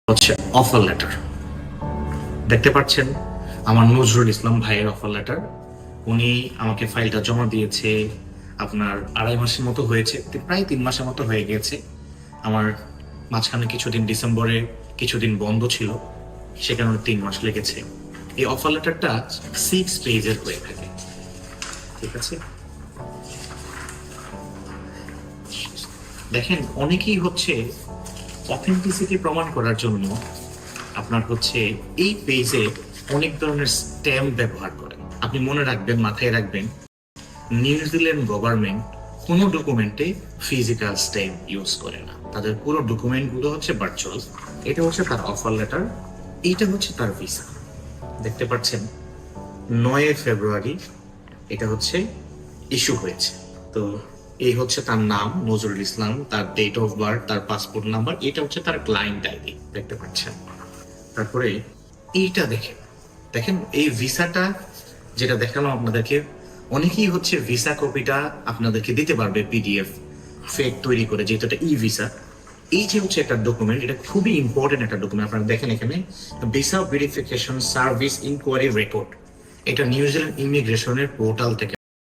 হচ্ছে offer letter. দেখতে পাচ্ছেন আমার নজরুল ইসলাম ভাইয়ের অফার লেটার। উনি আমাকে ফাইলটা জমা দিয়েছে আপনার 2.5 মাসের মতো হয়েছে, প্রায় 3 মাসের মতো হয়ে গেছে। আমার মাঝখানে কিছুদিন ডিসেম্বরে কিছুদিন বন্ধ ছিল, সে কারণে 3 মাস লেগেছে। এই অফার লেটারটা 6 পেজের হয়ে থাকে, ঠিক আছে। দেখেন অনেকেই হচ্ছে অথেন্টিসিটি প্রমাণ করার জন্য আপনার হচ্ছে এই পেজে অনেক ধরনের স্ট্যাম্প ব্যবহার করে। আপনি মনে রাখবেন, মাথায় রাখবেন, নিউজিল্যান্ড গভর্নমেন্ট কোনো ডকুমেন্টে ফিজিক্যাল স্ট্যাম্প ইউজ করে না। তাদের পুরো ডকুমেন্টগুলো হচ্ছে ভার্চুয়াল। এটা হচ্ছে তার অফার লেটার, এইটা হচ্ছে তার ভিসা। দেখতে পাচ্ছেন 9 ফেব্রুয়ারি এটা হচ্ছে ইস্যু হয়েছে। তো এই হচ্ছে তার নাম নজরুল ইসলাম, তার ডেট অফ বার্থ, তার পাসপোর্ট নাম্বার, এটা হচ্ছে তার ক্লায়েন্ট আইডি। দেখতে পাচ্ছেন। তারপরে এইটা দেখেন, দেখেন এই ভিসাটা যেটা দেখালাম আপনাদেরকে, অনেকেই হচ্ছে ভিসা কপিটা আপনাদেরকে দিতে পারবে পিডিএফ ফেক তৈরি করে, যেহেতু এটা ই ভিসা। এই যে হচ্ছে একটা ডকুমেন্ট, এটা খুবই ইম্পর্টেন্ট একটা ডকুমেন্ট। আপনারা দেখেন এখানে visa verification service inquiry record, এটা নিউজিল্যান্ড ইমিগ্রেশনের পোর্টাল থেকে